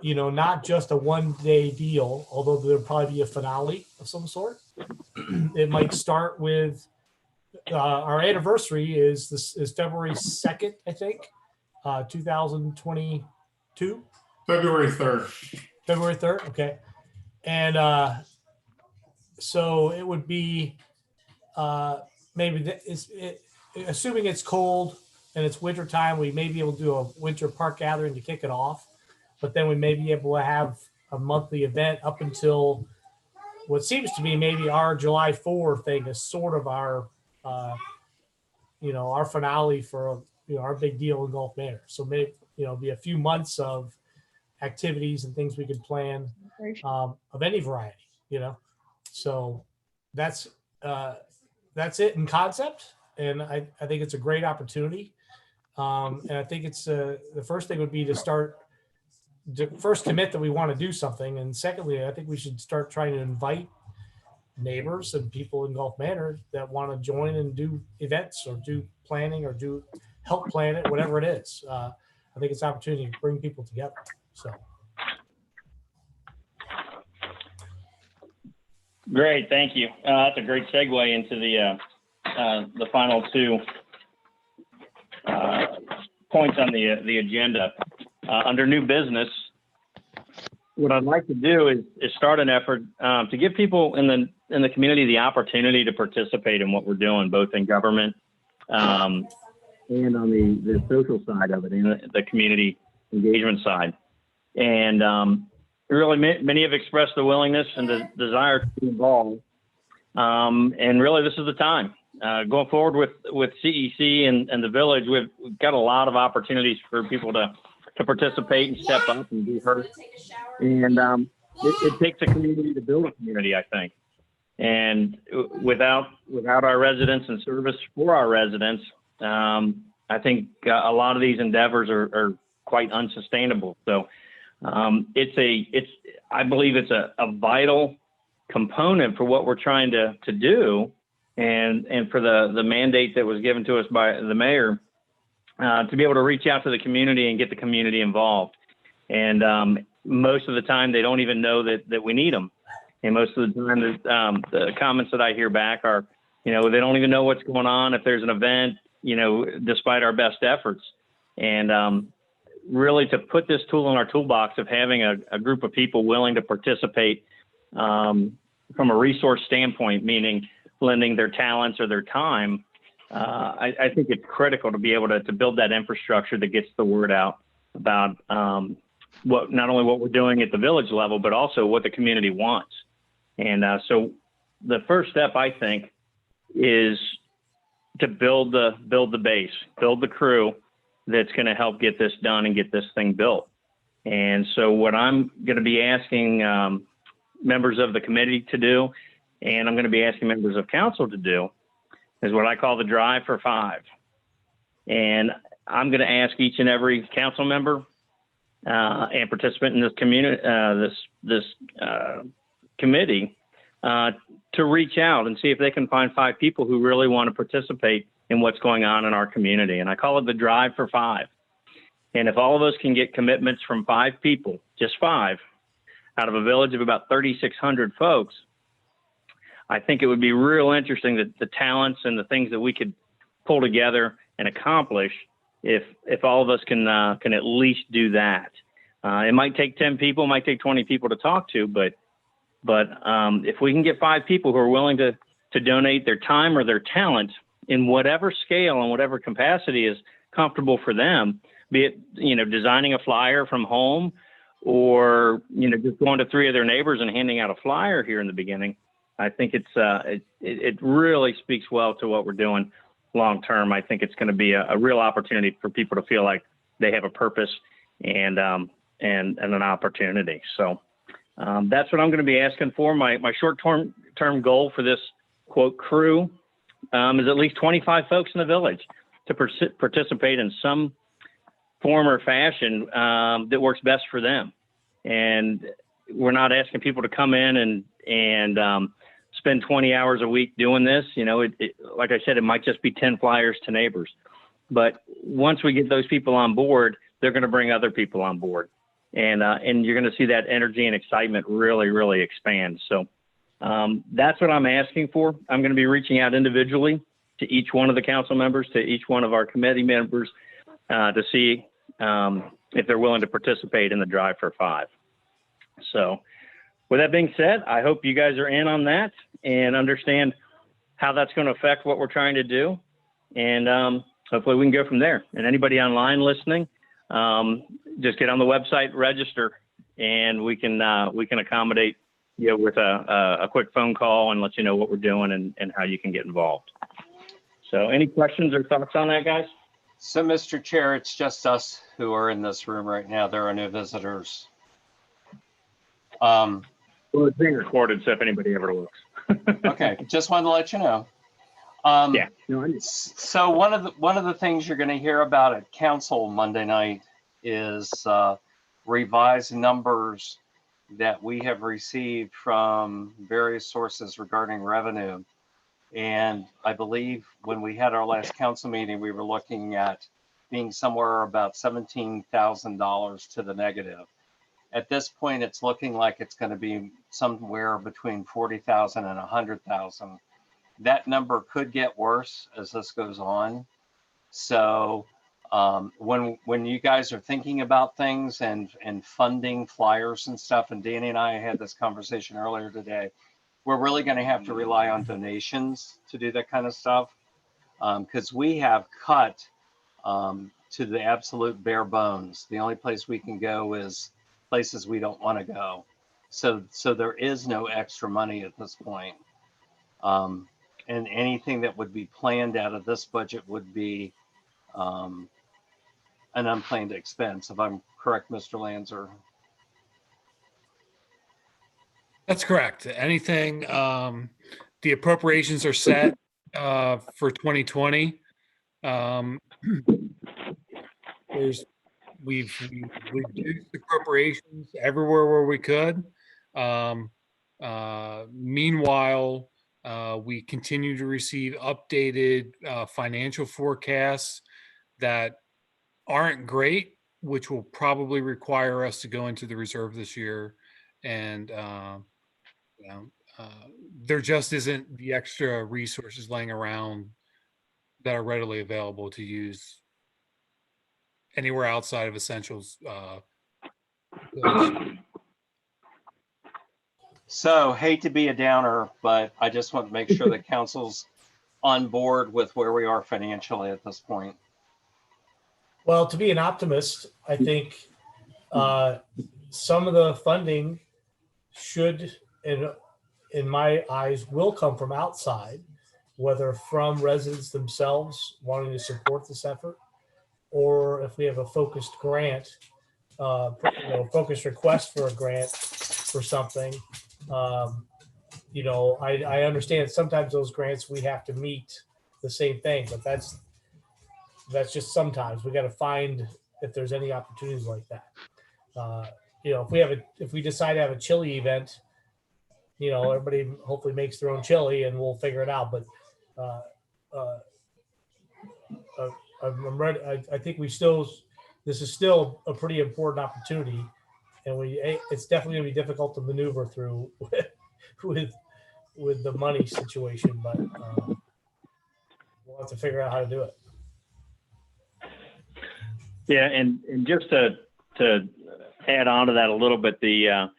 S8: not just a one-day deal, although there'll probably be a finale of some sort. It might start with our anniversary is February 2nd, I think, 2022.
S3: February 3rd.
S8: February 3rd, okay. And so it would be maybe assuming it's cold and it's winter time, we may be able to do a winter park gathering to kick it off, but then we may be able to have a monthly event up until what seems to be maybe our July 4 thing is sort of our, our finale for, our big deal in Gulf Manor. So maybe, be a few months of activities and things we could plan of any variety, So that's it in concept. And I think it's a great opportunity. And I think it's the first thing would be to first commit that we want to do something. And secondly, I think we should start trying to invite neighbors and people in Gulf Manor that want to join and do events or do planning or help plan it, whatever it is. I think it's an opportunity to bring people together. So.
S6: Great, thank you. That's a great segue into the final two points on the agenda. Under new business, what I'd like to do is start an effort to give people in the community the opportunity to participate in what we're doing, both in government and on the social side of it, in the community engagement side. And really, many have expressed the willingness and the desire to be involved. And really, this is the time. Going forward with CEC and the village, we've got a lot of opportunities for people to participate and step up and be heard. And it takes a community to build a community, I think. And without our residents and service for our residents, I think a lot of these endeavors are quite unsustainable. So I believe it's a vital component for what we're trying to do, and for the mandate that was given to us by the mayor to be able to reach out to the community and get the community involved. And most of the time, they don't even know that we need them. And most of the time, the comments that I hear back are, they don't even know what's going on if there's an event, despite our best efforts. And really to put this tool in our toolbox of having a group of people willing to participate from a resource standpoint, meaning lending their talents or their time, I think it's critical to be able to build that infrastructure that gets the word out about not only what we're doing at the village level, but also what the community wants. And so the first step, I think, is to build the base, build the crew that's going to help get this done and get this thing built. And so what I'm going to be asking members of the committee to do, and I'm going to be asking members of council to do, is what I call the Drive for 5. And I'm going to ask each and every council member and participant in this community, this committee, to reach out and see if they can find 5 people who really want to participate in what's going on in our community. And I call it the Drive for 5. And if all of us can get commitments from 5 people, just 5, out of a village of about 3,600 folks, I think it would be real interesting that the talents and the things that we could pull together and accomplish if all of us can at least do that. It might take 10 people, it might take 20 people to talk to, but if we can get 5 people who are willing to donate their time or their talent in whatever scale and whatever capacity is comfortable for them, be it, designing a flyer from home or, just going to 3 of their neighbors and handing out a flyer here in the beginning, I think it really speaks well to what we're doing long term. I think it's going to be a real opportunity for people to feel like they have a purpose and an opportunity. So that's what I'm going to be asking for. My short-term goal for this quote crew is at least 25 folks in the village to participate in some form or fashion that works best for them. And we're not asking people to come in and spend 20 hours a week doing this. Like I said, it might just be 10 flyers to neighbors. But once we get those people on board, they're going to bring other people on board. And you're going to see that energy and excitement really, really expand. So that's what I'm asking for. I'm going to be reaching out individually to each one of the council members, to each one of our committee members to see if they're willing to participate in the Drive for 5. So with that being said, I hope you guys are in on that and understand how that's going to affect what we're trying to do. And hopefully we can go from there. And anybody online listening, just get on the website, register, and we can accommodate you with a quick phone call and let you know what we're doing and how you can get involved. So any questions or thoughts on that, guys?
S1: So, Mr. Chair, it's just us who are in this room right now. There are no visitors.
S6: Well, it's being recorded, so if anybody ever looks.
S1: Okay, just wanted to let you know.
S6: Yeah. No, I need.
S1: So one of the things you're going to hear about at council Monday night is revised numbers that we have received from various sources regarding revenue. And I believe when we had our last council meeting, we were looking at being somewhere about $17,000 to the negative. At this point, it's looking like it's going to be somewhere between 40,000 and 100,000. That number could get worse as this goes on. So when you guys are thinking about things and funding flyers and stuff, and Danny and I had this conversation earlier today, we're really going to have to rely on donations to do that kind of stuff, because we have cut to the absolute bare bones. The only place we can go is places we don't want to go. So there is no extra money at this point. And anything that would be planned out of this budget would be an unplanned expense, if I'm correct, Mr. Lanzer.
S5: That's correct. Anything, the appropriations are set for 2020. We've reduced appropriations everywhere where we could. Meanwhile, we continue to receive updated financial forecasts that aren't great, which will probably require us to go into the reserve this year. And there just isn't the extra resources laying around that are readily available to use anywhere outside of essentials.
S1: So hate to be a downer, but I just want to make sure that council's on board with where we are financially at this point.
S8: Well, to be an optimist, I think some of the funding should, in my eyes, will come from outside, whether from residents themselves wanting to support this effort, or if we have a focused grant, focused request for a grant for something. I understand sometimes those grants we have to meet the same thing, but that's just sometimes we got to find if there's any opportunities like that. If we decide to have a chili event, everybody hopefully makes their own chili and we'll figure it out. But I'm ready. I think this is still a pretty important opportunity, and it's definitely gonna be difficult to maneuver through with the money situation, but we'll have to figure out how to do it.
S6: Yeah, and just to add on to that a little bit, the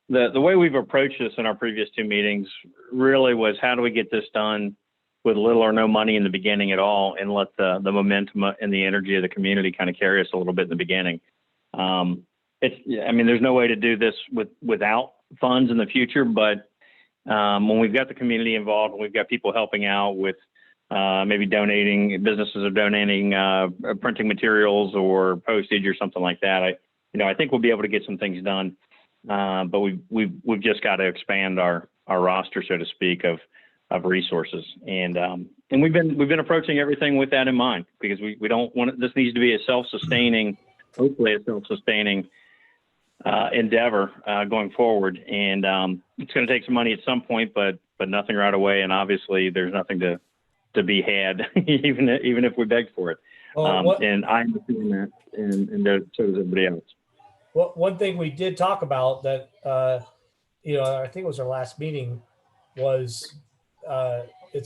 S6: way we've approached this in our previous two meetings really was, how do we get this done with little or no money in the beginning at all, and let the momentum and the energy of the community kind of carry us a little bit in the beginning. There's no way to do this without funds in the future, but when we've got the community involved, and we've got people helping out with maybe businesses are donating printing materials or postage or something like that, I think we'll be able to get some things done. But we've just got to expand our roster, so to speak, of resources, and we've been approaching everything with that in mind, because we don't want it. This needs to be a hopefully a self-sustaining endeavor going forward, and it's going to take some money at some point, but nothing right away, and obviously there's nothing to be had even if we beg for it. And I understand that, and so does everybody else.
S8: Well, one thing we did talk about that, I think it was our last meeting, was we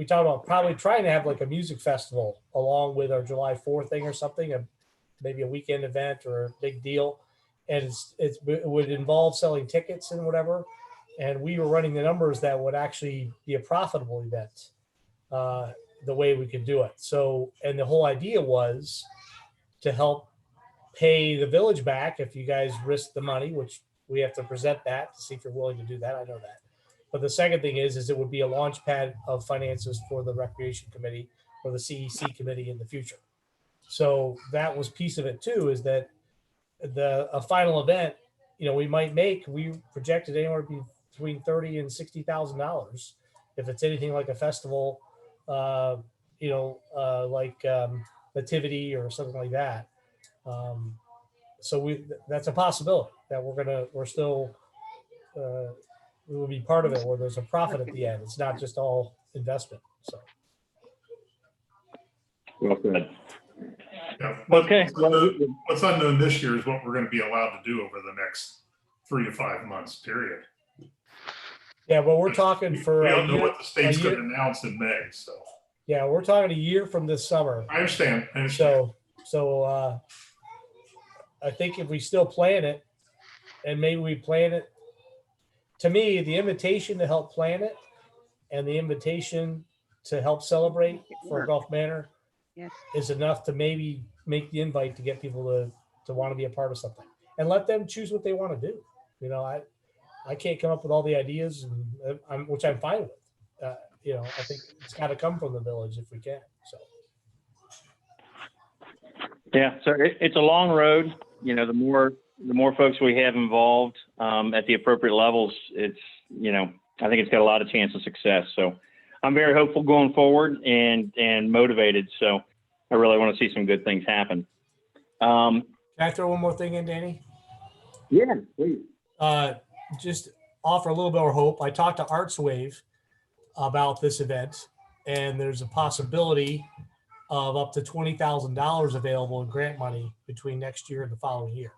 S8: talked about probably trying to have like a music festival along with our July 4th thing or something, maybe a weekend event or a big deal. And it would involve selling tickets and whatever. And we were running the numbers that would actually be a profitable event. the way we could do it. So, and the whole idea was to help pay the village back if you guys risk the money, which we have to present that to see if you're willing to do that. I know that. But the second thing is it would be a launch pad of finances for the recreation committee or the CEC committee in the future. So that was piece of it too, is that a final event, you know, we projected anywhere between $30,000 and $60,000 if it's anything like a festival, like Nativity or something like that. So that's a possibility that we will be part of it where there's a profit at the end. It's not just all investment. So.
S6: Well, good.
S3: Yeah.
S6: Okay.
S3: What's unknown this year is what we're going to be allowed to do over the next 3 to 5 months period.
S8: Yeah, but we're talking for.
S3: We don't know what the state's going to announce in May. So.
S8: Yeah, we're talking a year from this summer.
S3: I understand.
S8: So I think if we still plan it, and maybe we plan it, to me, the invitation to help plan it and the invitation to help celebrate for Gulf Manor is enough to maybe make the invite to get people to want to be a part of something and let them choose what they want to do. You know, I can't come up with all the ideas, which I'm fine with. I think it's got to come from the village if we can. So.
S6: Yeah, so it's a long road. You know, the more folks we have involved at the appropriate levels, it's, you know, I think it's got a lot of chance of success. So I'm very hopeful going forward and motivated. So I really want to see some good things happen.
S8: Can I throw one more thing in, Danny?
S6: Yeah, please.
S8: Just offer a little bit more hope. I talked to ArtsWave about this event, and there's a possibility of up to $20,000 available in grant money between next year and the following year.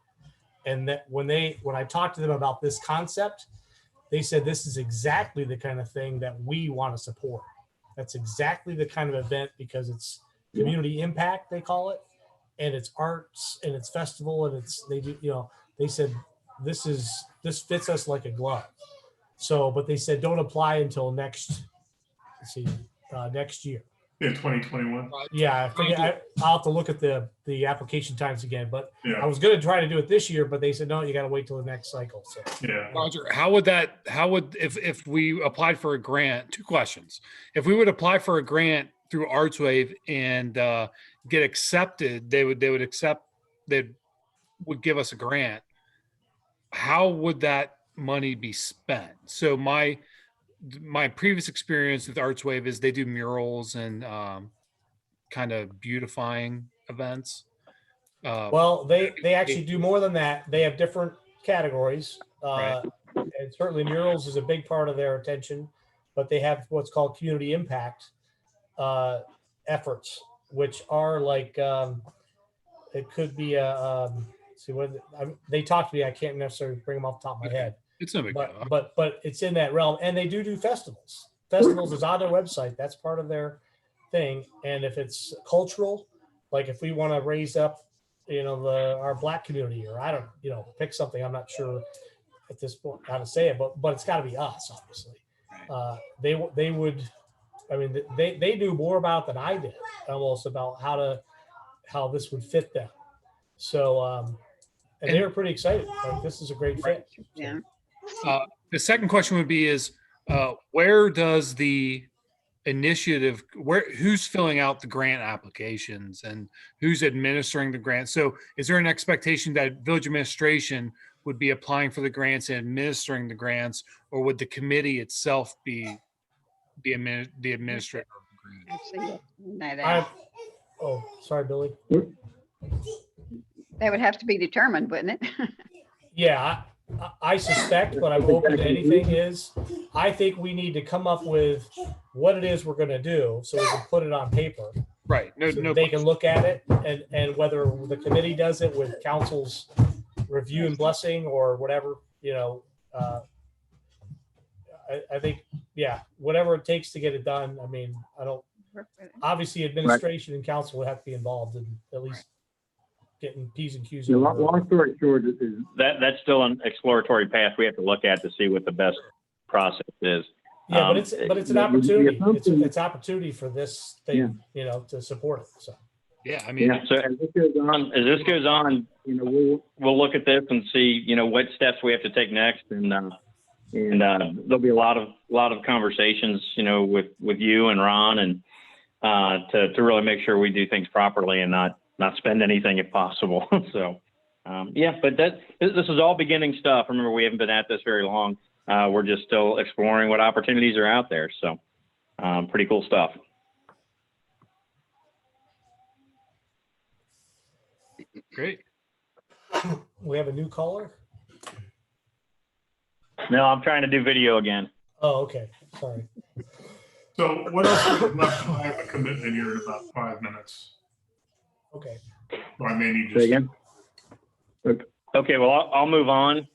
S8: And that when I talked to them about this concept, they said this is exactly the kind of thing that we want to support. That's exactly the kind of event, because it's community impact, they call it, and it's arts and it's festival, and they said this fits us like a glove. So, but they said don't apply until next year.
S3: In 2021.
S8: Yeah, I forget. I'll have to look at the application times again, but
S3: yeah.
S8: I was going to try to do it this year, but they said no, you got to wait till the next cycle. So
S3: yeah.
S5: Roger, if we applied for a grant? 2 questions. If we would apply for a grant through ArtsWave and get accepted, they would give us a grant. How would that money be spent? So my previous experience with ArtsWave is they do murals and kind of beautifying events.
S8: Well, they actually do more than that. They have different categories,
S5: right.
S8: And certainly murals is a big part of their attention. But they have what's called community impact efforts, which are like it could be a they talk to me. I can't necessarily bring them off the top of my head.
S5: It's no big deal.
S8: But it's in that realm, and they do festivals. Festivals is on their website. That's part of their thing. And if it's cultural, like if we want to raise up, our Black community, or I don't, pick something. I'm not sure at this point how to say it, but it's got to be us, obviously. They would. I mean, they knew more about than I did, almost about how this would fit them. So, and they were pretty excited. Like, this is a great fit.
S7: Yeah.
S5: The second question would be where does the initiative, who's filling out the grant applications and who's administering the grant? So is there an expectation that village administration would be applying for the grants and administering the grants, or would the committee itself be the administrator of the grant?
S8: Oh, sorry, Billy.
S7: That would have to be determined, wouldn't it?
S8: Yeah, I suspect, but I'm open to anything. I think we need to come up with what it is we're going to do so we can put it on paper.
S5: Right.
S8: So they can look at it, and whether the committee does it with council's review and blessing or whatever, I think, whatever it takes to get it done. I mean, obviously administration and council would have to be involved in at least getting P's and Q's.
S6: Long story short, that's still an exploratory path we have to look at to see what the best process is.
S8: Yeah, but it's an
S6: the
S8: opportunity.
S6: assumption-
S8: It's opportunity for this thing, to support it. So.
S5: Yeah, I mean,
S6: Yeah, so as this goes on, we'll look at this and see, what steps we have to take next, and there'll be a lot of conversations, with you and Ron, and to really make sure we do things properly and not spend anything if possible. So, but this is all beginning stuff. Remember, we haven't been at this very long. We're just still exploring what opportunities are out there. So, pretty cool stuff.
S5: great.
S8: We have a new caller.
S6: No, I'm trying to do video again.
S8: Oh, okay. Sorry.
S3: So what else is left? I have a commitment here in about 5 minutes.
S8: Okay.
S3: Or I may need
S6: Say
S3: just.
S6: again? Okay, well, I'll move on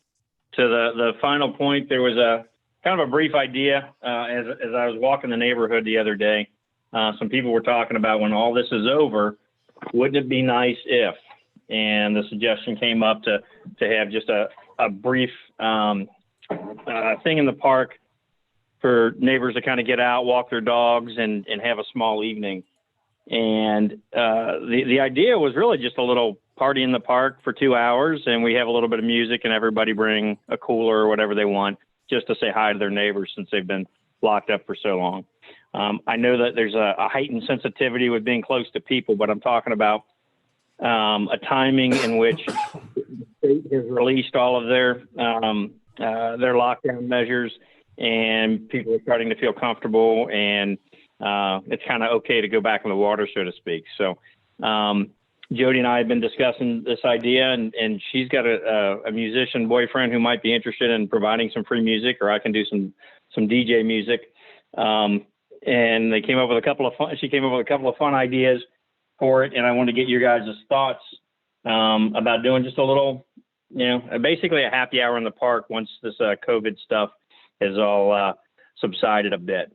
S6: to the final point. There was a kind of a brief idea as I was walking the neighborhood the other day. Some people were talking about, when all this is over, wouldn't it be nice if? And the suggestion came up to have just a brief thing in the park for neighbors to kind of get out, walk their dogs, and have a small evening. And the idea was really just a little party in the park for 2 hours, and we have a little bit of music, and everybody bring a cooler or whatever they want, just to say hi to their neighbors since they've been locked up for so long. I know that there's a heightened sensitivity with being close to people, but I'm talking about a timing in which the state has released all of their lockdown measures, and people are starting to feel comfortable, and it's kind of okay to go back in the water, so to speak. So Jody and I have been discussing this idea, and she's got a musician boyfriend who might be interested in providing some free music, or I can do some DJ music. And they came up with she came up with a couple of fun ideas for it, and I wanted to get your guys' thoughts about doing just a little, basically a happy hour in the park once this COVID stuff has all subsided a bit.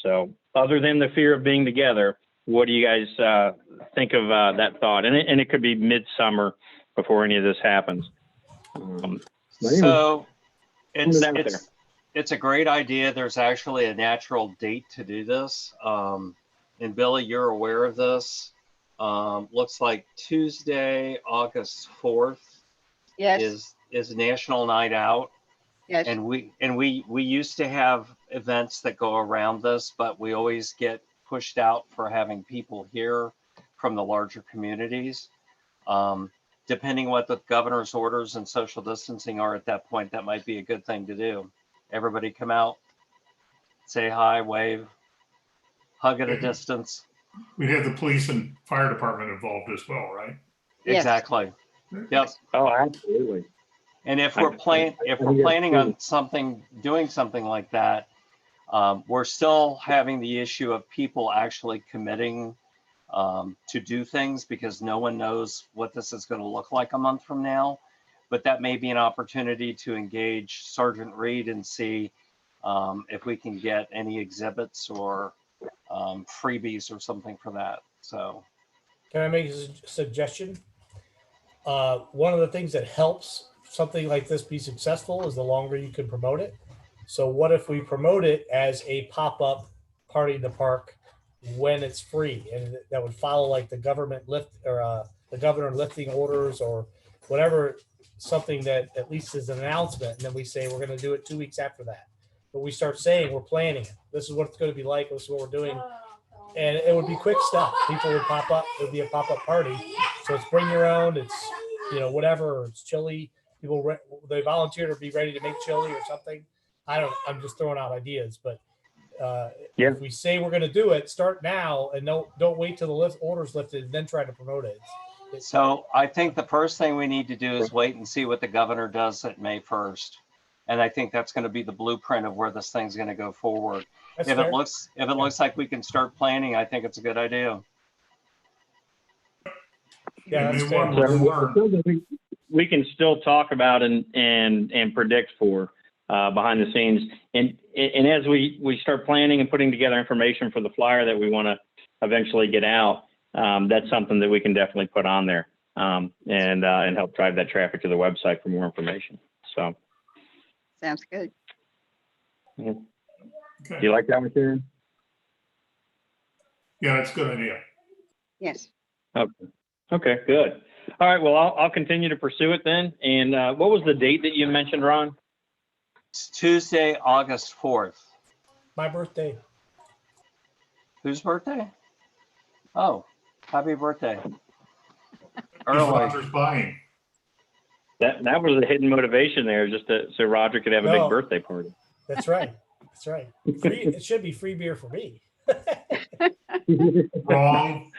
S6: So other than the fear of being together, what do you guys think of that thought? And it could be midsummer before any of this happens.
S1: So it's a great idea. There's actually a natural date to do this. And Billy, you're aware of this. Looks like Tuesday, August 4th
S7: Yes,
S1: is National Night Out.
S7: yes.
S1: And we used to have events that go around this, but we always get pushed out for having people here from the larger communities. Depending what the governor's orders and social distancing are at that point, that might be a good thing to do. Everybody come out, say hi, wave, hug at a distance.
S3: We'd have the police and fire department involved as well, right?
S7: Yes.
S1: Exactly. Yep.
S6: Oh, absolutely.
S1: And if we're planning on doing something like that, we're still having the issue of people actually committing to do things, because no one knows what this is going to look like a month from now. But that may be an opportunity to engage Sergeant Reed and see if we can get any exhibits or freebies or something for that. So,
S8: Can I make a suggestion? One of the things that helps something like this be successful is the longer you can promote it. So what if we promote it as a pop-up party in the park when it's free, and that would follow like the government the governor lifting orders or whatever, something that at least is an announcement. And then we say we're going to do it 2 weeks after that. But we start saying we're planning it. This is what it's going to be like. This is what we're doing. And it would be quick stuff. People would pop up. It would be a pop-up party. So it's bring your own. It's, whatever. It's chili. People, they volunteer to be ready to make chili or something. I'm just throwing out ideas. But if we say we're going to do it, start now, and don't wait till the order's lifted and then try to promote it.
S1: So I think the first thing we need to do is wait and see what the governor does at May 1st. And I think that's going to be the blueprint of where this thing's going to go forward.
S8: That's
S1: If
S8: fair.
S1: it looks like we can start planning, I think it's a good idea.
S8: Yeah, that's
S3: And
S8: fair.
S3: then one more.
S6: We can still talk about and predict for behind the scenes. And as we start planning and putting together information for the flyer that we want to eventually get out, that's something that we can definitely put on there and help drive that traffic to the website for more information. So
S7: Sounds good.
S6: yeah.
S3: Okay.
S6: Do you like that one, Sharon?
S3: Yeah, that's a good idea.
S7: Yes.
S6: Okay, good. All right, well, I'll continue to pursue it then. And what was the date that you mentioned, Ron?
S1: It's Tuesday, August 4th.
S8: My birthday.
S1: Whose birthday? Oh, happy birthday.
S3: He's
S1: Early.
S3: Roger's buying.
S6: That was the hidden motivation there, just so Roger could have a big
S8: No.
S6: birthday party.
S8: That's right. That's right. Free, it should be free beer for me.
S3: Wrong.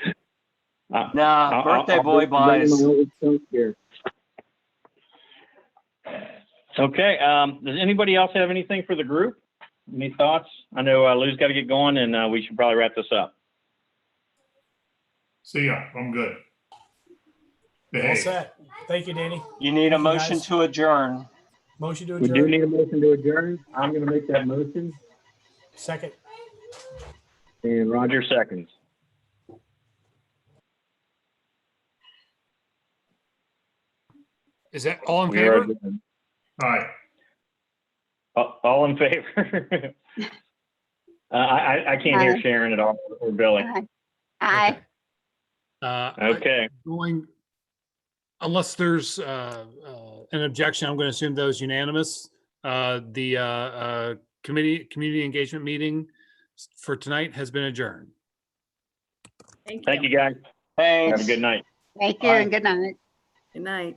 S1: Nah, birthday boy buys.
S6: Okay, does anybody else have anything for the group? Any thoughts? I know Lou's got to get going, and we should probably wrap this up.
S3: See ya. I'm good.
S8: All
S3: Behave.
S8: set. Thank you, Danny.
S1: You need a
S8: Thank you,
S1: motion
S8: guys.
S1: to adjourn.
S8: Motion to
S6: We do
S8: adjourn.
S6: need a motion to adjourn. I'm going to make that motion,
S8: Second.
S6: and Roger seconds.
S5: Is that all in
S6: We are
S5: favor?
S6: adjourned.
S3: All right.
S6: All in favor? I can't hear
S7: Aye.
S6: Sharon at all, or Billy.
S7: Aye.
S5: Okay.
S6: Okay.
S5: Going, unless there's an objection, I'm going to assume those unanimous. The community engagement meeting for tonight has been adjourned.
S6: Thank you, guys.
S1: Thanks.
S6: Have a good night.
S7: Thank you
S1: Aye.
S7: and good night.
S4: Good night.